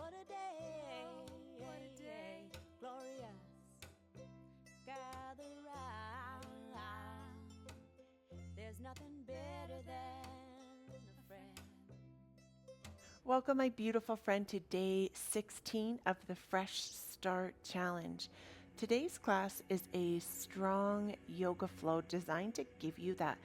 What a day, glorious. Gather round. There's nothing better than a friend. Welcome, my beautiful friend, to day 16 of the Fresh Start Challenge. Today's class is a strong yoga flow designed to give you that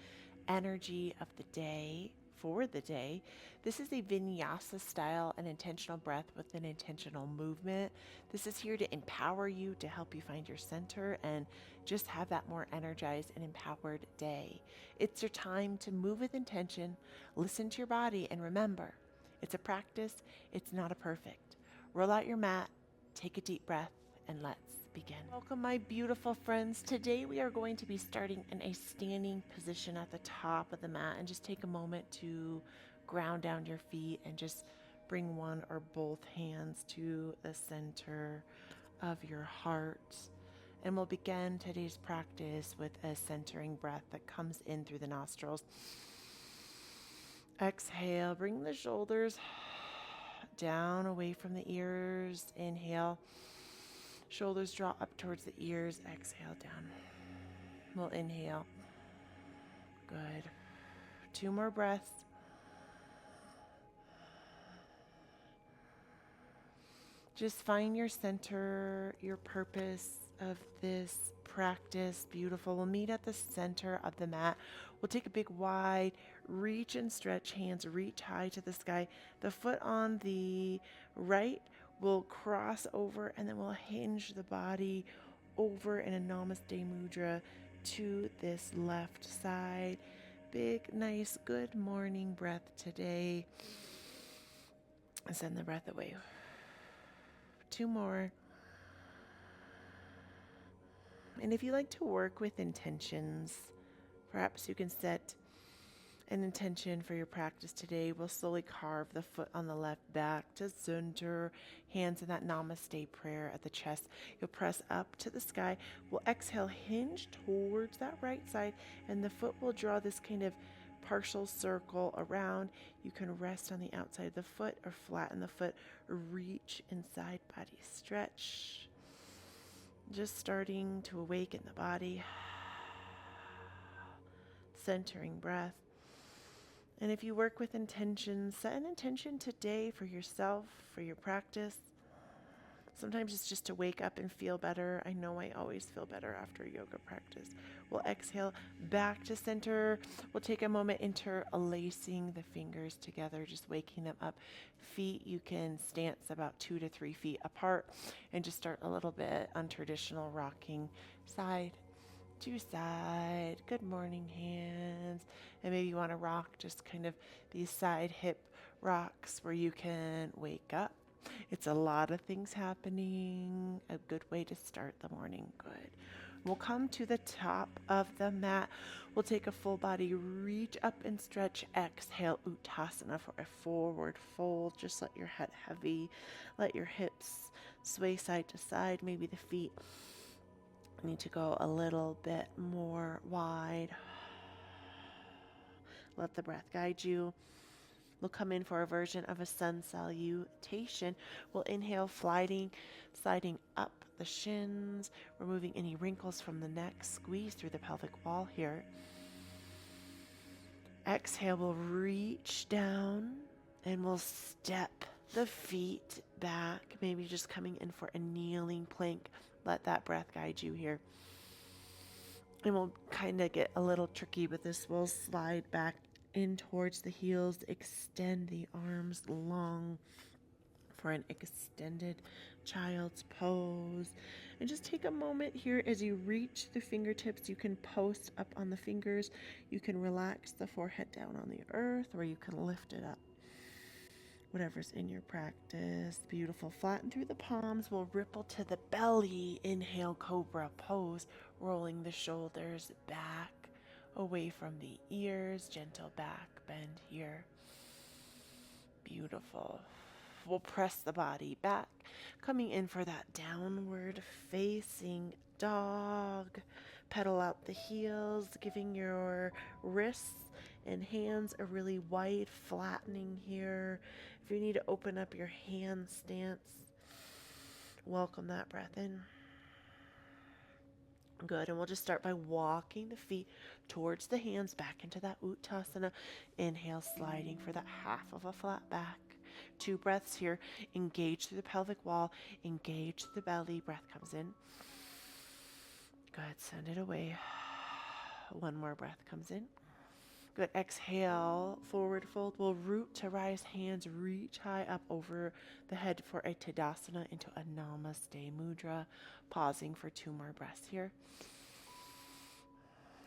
energy of the day for the day. This is a Vinyasa style, an intentional breath with an intentional movement. This is here to empower you, to help you find your center and just have that more energized and empowered day. It's your time to move with intention, listen to your body, and remember, it's a practice, it's not a perfect. Roll out your mat, take a deep breath, and let's begin. Welcome, my beautiful friends. Today we are going to be starting in a standing position at the top of the mat, and just take a moment to ground down your feet and just bring one or both hands to the center of your heart. And we'll begin today's practice with a centering breath that comes in through the nostrils. Exhale, bring the shoulders down away from the ears. Inhale, shoulders draw up towards the ears. Exhale, down. We'll inhale. Good. 2 more breaths. Just find your center, your purpose of this practice. Beautiful. We'll meet at the center of the mat. We'll take a big wide reach and stretch. Hands reach high to the sky. The foot on the right will cross over, and then we'll hinge the body over in a Namaste Mudra to this left side. Big, nice, good morning breath today. Send the breath away. 2 more. And if you like to work with intentions, perhaps you can set an intention for your practice today. We'll slowly carve the foot on the left back to center, hands in that namaste prayer at the chest. You'll press up to the sky. We'll exhale, hinge towards that right side, and the foot will draw this kind of partial circle around. You can rest on the outside of the foot or flatten the foot, or reach inside, body stretch. Just starting to awaken the body, centering breath. And if you work with intentions, set an intention today for yourself, for your practice. Sometimes it's just to wake up and feel better. I know I always feel better after yoga practice. We'll exhale back to center. We'll take a moment interlacing the fingers together, just waking them up. Feet, you can stance about 2 to 3 feet apart and just start a little bit untraditional rocking side to side. Good morning, hands. And maybe you want to rock just kind of these side hip rocks where you can wake up. It's a lot of things happening. A good way to start the morning. Good. We'll come to the top of the mat. We'll take a full body reach up and stretch. Exhale, Uttasana for a forward fold. Just let your head heavy. Let your hips sway side to side. Maybe the feet need to go a little bit more wide. Let the breath guide you. We'll come in for a version of a sun salutation. We'll inhale, sliding up the shins, removing any wrinkles from the neck. Squeeze through the pelvic wall here. Exhale, we'll reach down and we'll step the feet back, maybe just coming in for a kneeling plank. Let that breath guide you here. And we'll kind of get a little tricky with this. We'll slide back in towards the heels, extend the arms long for an extended child's pose. And just take a moment here as you reach the fingertips. You can post up on the fingers. You can relax the forehead down on the earth, or you can lift it up. Whatever's in your practice. Beautiful. Flatten through the palms. We'll ripple to the belly. Inhale, cobra pose, rolling the shoulders back away from the ears. Gentle back bend here. Beautiful. We'll press the body back, coming in for that downward facing dog. Pedal out the heels, giving your wrists and hands a really wide flattening here. If you need to open up your hand stance, welcome that breath in. Good, and we'll just start by walking the feet towards the hands back into that Uttasana. Inhale, sliding for that half of a flat back. 2 breaths here. Engage through the pelvic wall, engage the belly. Breath comes in. Good, send it away. 1 more breath comes in. Good, exhale, forward fold. We'll root to rise, hands reach high up over the head for a Tadasana into a Namaste Mudra. Pausing for 2 more breaths here.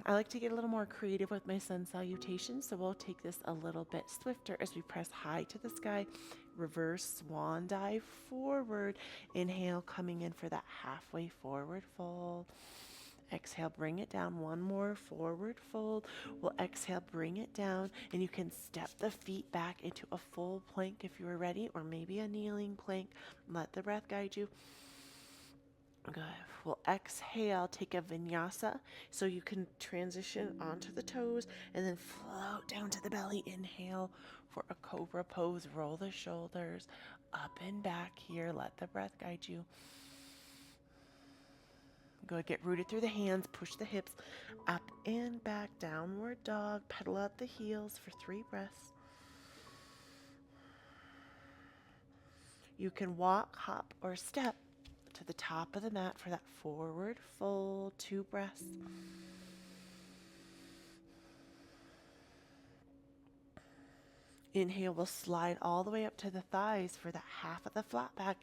I like to get a little more creative with my sun salutations, so we'll take this a little bit swifter as we press high to the sky. Reverse swan dive forward. Inhale, coming in for that halfway forward fold. Exhale, bring it down. 1 more forward fold. We'll exhale, bring it down, and you can step the feet back into a full plank if you are ready, or maybe a kneeling plank. Let the breath guide you. Good. We'll exhale, take a vinyasa, so you can transition onto the toes and then float down to the belly. Inhale for a cobra pose. Roll the shoulders up and back here. Let the breath guide you. Good. Get rooted through the hands. Push the hips up and back. Downward dog. Pedal out the heels for 3 breaths. You can walk, hop, or step to the top of the mat for that forward fold. 2 breaths. Inhale, we'll slide all the way up to the thighs for that half of the flat back.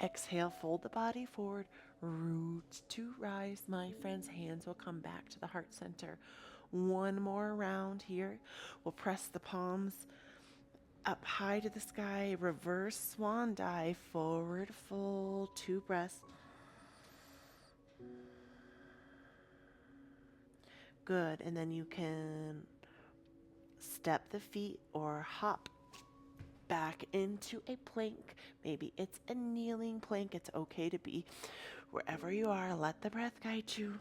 Exhale, fold the body forward. Root to rise, my friends. Hands will come back to the heart center. 1 more round here. We'll press the palms up high to the sky. Reverse swan dive, forward fold. 2 breaths. Good, and then you can step the feet or hop back into a plank. Maybe it's a kneeling plank. It's okay to be wherever you are. Let the breath guide you.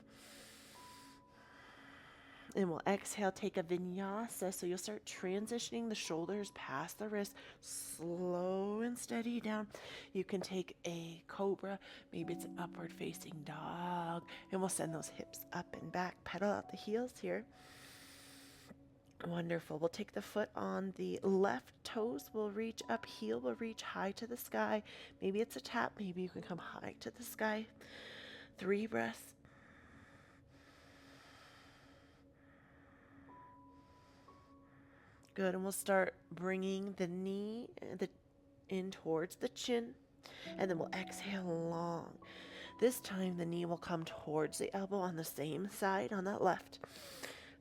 And we'll exhale, take a vinyasa. So you'll start transitioning the shoulders past the wrist, slow and steady down. You can take a cobra, maybe it's an upward facing dog, and we'll send those hips up and back. Pedal out the heels here. Wonderful. We'll take the foot on the left. Toes will reach up, heel will reach high to the sky. Maybe it's a tap, maybe you can come high to the sky. 3 breaths. Good, and we'll start bringing the knee in towards the chin, and then we'll exhale long. This time the knee will come towards the elbow on the same side on that left.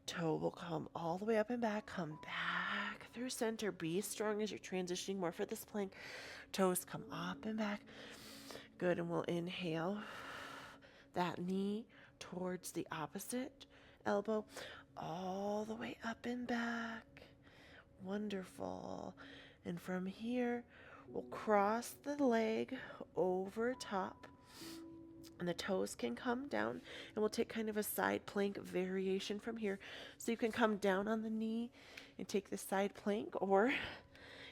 Toe will come all the way up and back. Come back through center. Be strong as you're transitioning more for this plank. Toes come up and back. Good, and we'll inhale that knee towards the opposite elbow, all the way up and back. Wonderful. And from here, we'll cross the leg over top, and the toes can come down, and we'll take kind of a side plank variation from here. So you can come down on the knee and take the side plank, or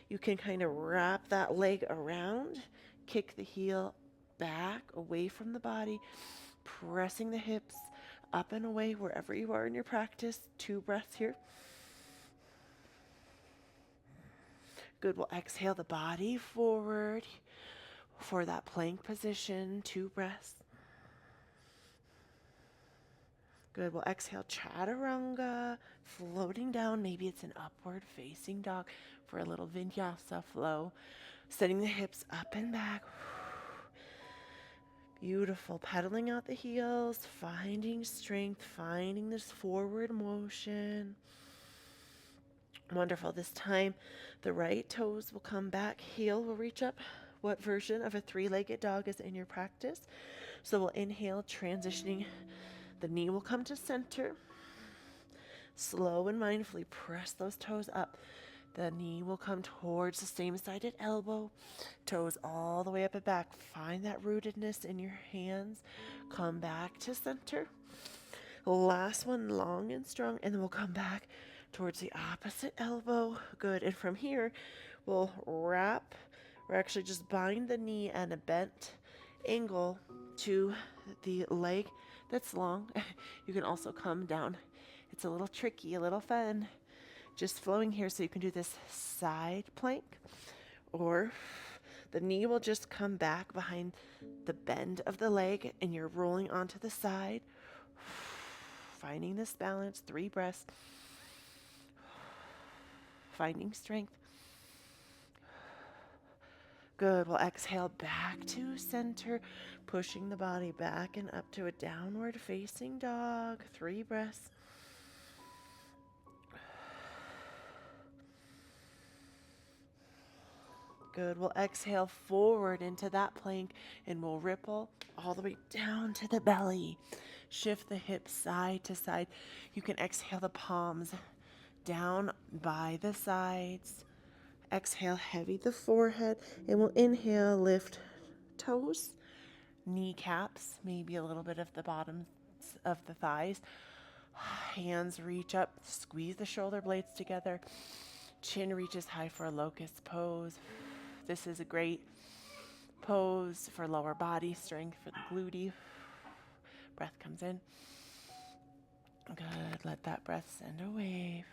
you can kind of wrap that leg around, kick the heel back away from the body, pressing the hips up and away wherever you are in your practice. 2 breaths here. Good. We'll exhale the body forward for that plank position. 2 breaths. Good. We'll exhale chaturanga, floating down. Maybe it's an upward facing dog for a little vinyasa flow. Setting the hips up and back. Beautiful. Pedaling out the heels, finding strength, finding this forward motion. Wonderful. This time, the right toes will come back, heel will reach up. What version of a 3-legged dog is in your practice? So we'll inhale, transitioning. The knee will come to center. Slow and mindfully press those toes up. The knee will come towards the same-sided elbow. Toes all the way up and back. Find that rootedness in your hands. Come back to center. Last one, long and strong, and then we'll come back towards the opposite elbow. Good. And from here, We'll wrap, or actually just bind the knee at a bent angle to the leg that's long. You can also come down. It's a little tricky, a little fun. Just flowing here, so you can do this side plank, or the knee will just come back behind the bend of the leg and you're rolling onto the side. Finding this balance, 3 breaths. Finding strength. Good. We'll exhale back to center, pushing the body back and up to a downward facing dog. 3 breaths. Good. We'll exhale forward into that plank and we'll ripple all the way down to the belly. Shift the hips side to side. You can exhale the palms down by the sides. Exhale, heavy the forehead, and we'll inhale, lift toes, kneecaps, maybe a little bit of the bottoms of the thighs. Hands reach up, squeeze the shoulder blades together. Chin reaches high for a locust pose. This is a great pose for lower body strength, for the glute. Breath comes in. Good. Let that breath send away.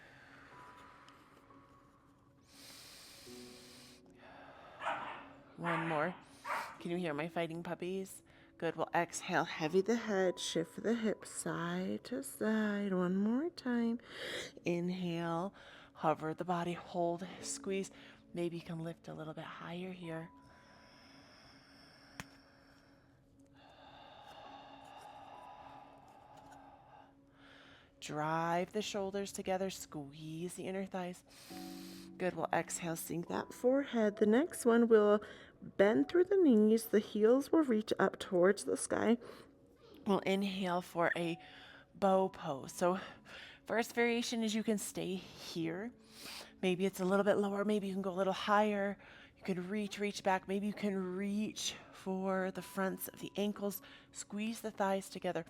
One more. Can you hear my fighting puppies? Good. We'll exhale, heavy the head, shift the hips side to side. One more time. Inhale, hover the body, hold, squeeze. Maybe you can lift a little bit higher here. Drive the shoulders together, squeeze the inner thighs. Good. We'll exhale, sink that forehead. The next one will bend through the knees. The heels will reach up towards the sky. We'll inhale for a bow pose. So first variation is you can stay here. Maybe it's a little bit lower. Maybe you can go a little higher. You can reach back. Maybe you can reach for the fronts of the ankles. Squeeze the thighs together.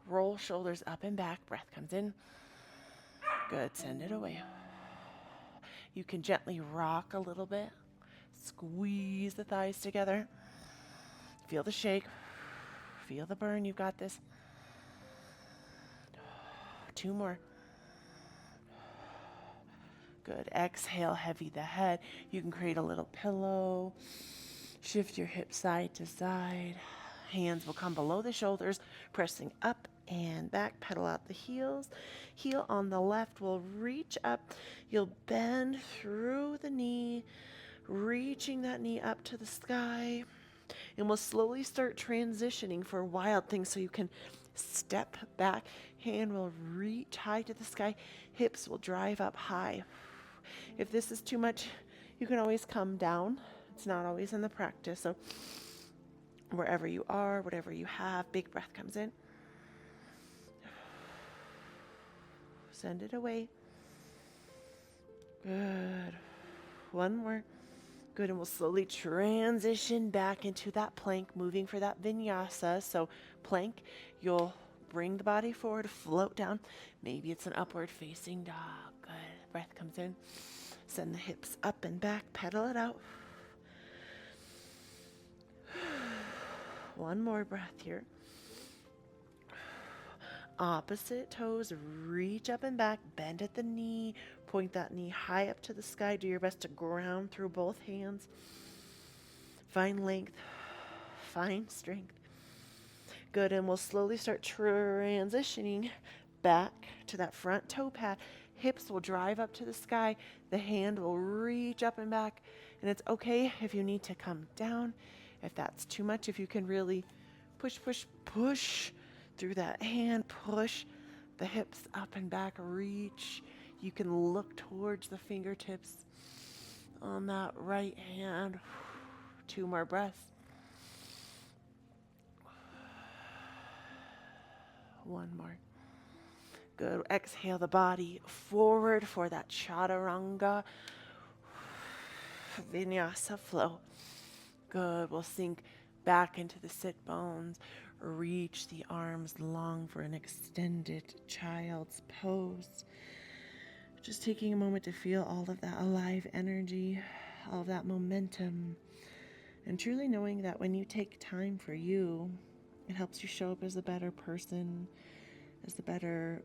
Roll shoulders up and back. Breath comes in. Good. Send it away. You can gently rock a little bit. Squeeze the thighs together. Feel the shake. Feel the burn. You've got this. 2 more. Good. Exhale, heavy the head. You can create a little pillow. Shift your hips side to side. Hands will come below the shoulders, pressing up and back. Pedal out the heels. Heel on the left will reach up. You'll bend through the knee, reaching that knee up to the sky. And we'll slowly start transitioning for wild things, so you can step back. Hand will reach high to the sky. Hips will drive up high. If this is too much, you can always come down. It's not always in the practice. So wherever you are, whatever you have, big breath comes in. Send it away. Good. One more. Good. And we'll slowly transition back into that plank, moving for that vinyasa. So plank, you'll bring the body forward, float down. Maybe it's an upward facing dog. Good. Breath comes in. Send the hips up and back. Pedal it out. One more breath here. Opposite toes, reach up and back, bend at the knee, point that knee high up to the sky. Do your best to ground through both hands. Find length, find strength. Good, and we'll slowly start transitioning back to that front toe pad. Hips will drive up to the sky. The hand will reach up and back, and it's okay if you need to come down. If that's too much, if you can really push through that hand, push the hips up and back, reach. You can look towards the fingertips on that right hand. 2 more breaths. 1 more. Good. Exhale the body forward for that chaturanga vinyasa flow. Good. We'll sink back into the sit bones. Reach the arms long for an extended child's pose. Just taking a moment to feel all of that alive energy, all of that momentum, and truly knowing that when you take time for you, it helps you show up as a better person, as a better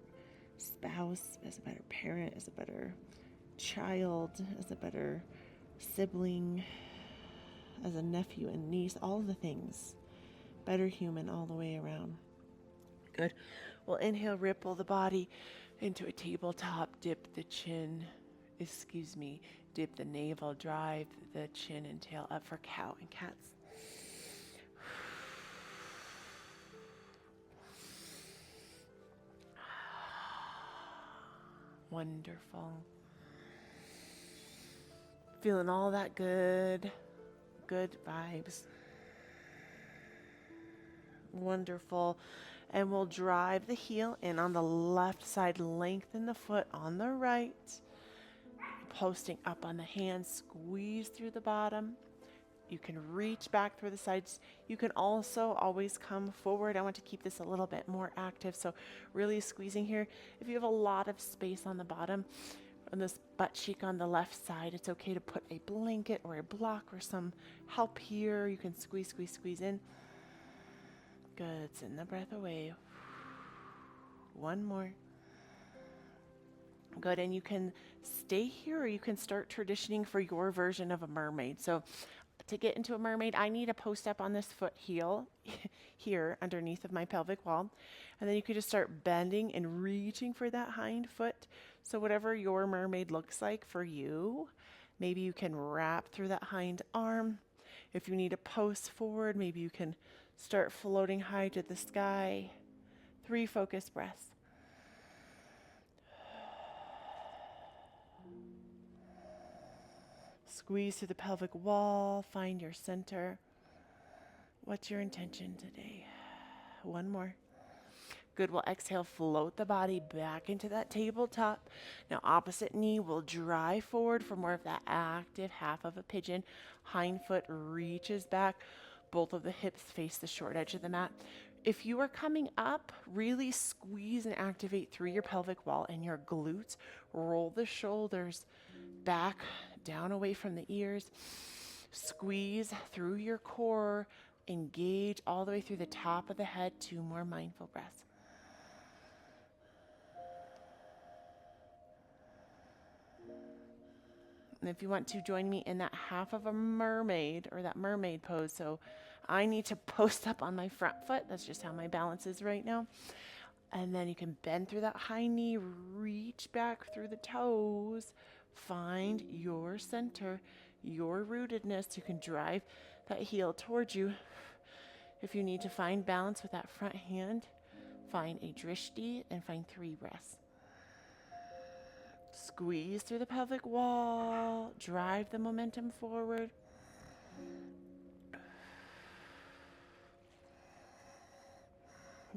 spouse, as a better parent, as a better child, as a better sibling, as a nephew and niece, all the things. Better human all the way around. Good. We'll inhale, ripple the body into a tabletop, dip the chin, dip the navel, drive the chin and tail up for cow and cats. Wonderful. Feeling all that good vibes. Wonderful. And we'll drive the heel in on the left side, lengthen the foot on the right, posting up on the hands, squeeze through the bottom. You can reach back through the sides. You can also always come forward. I want to keep this a little bit more active, so really squeezing here. If you have a lot of space on the bottom, on this butt cheek on the left side, it's okay to put a blanket or a block or some help here. You can squeeze in. Good. Send the breath away. One more. Good. And you can stay here or you can start traditioning for your version of a mermaid. So to get into a mermaid, I need to post up on this foot heel here underneath of my pelvic wall. And then you could just start bending and reaching for that hind foot. So whatever your mermaid looks like for you, maybe you can wrap through that hind arm. If you need to post forward, maybe you can start floating high to the sky. 3 focused breaths. Squeeze through the pelvic wall, find your center. What's your intention today? One more. Good. We'll exhale, float the body back into that tabletop. Now opposite knee will drive forward for more of that active half of a pigeon. Hind foot reaches back. Both of the hips face the short edge of the mat. If you are coming up, really squeeze and activate through your pelvic wall and your glutes. Roll the shoulders back, down away from the ears. Squeeze through your core. Engage all the way through the top of the head. 2 more mindful breaths. And if you want to join me in that half of a mermaid or that mermaid pose, so I need to post up on my front foot. That's just how my balance is right now. And then you can bend through that high knee, reach back through the toes, find your center, your rootedness. You can drive that heel towards you. If you need to find balance with that front hand, find a drishti and find 3 breaths. Squeeze through the pelvic wall, drive the momentum forward.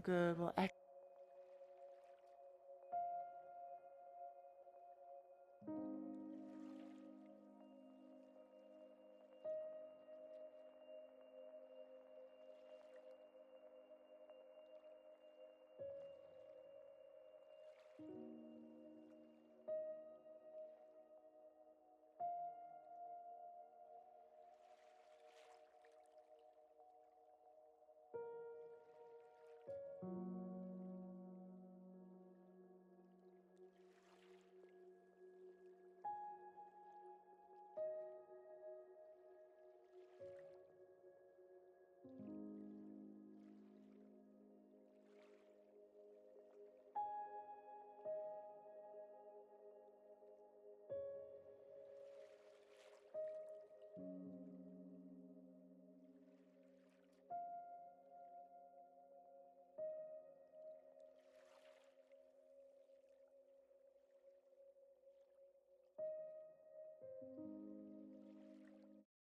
Good. We'll exhale.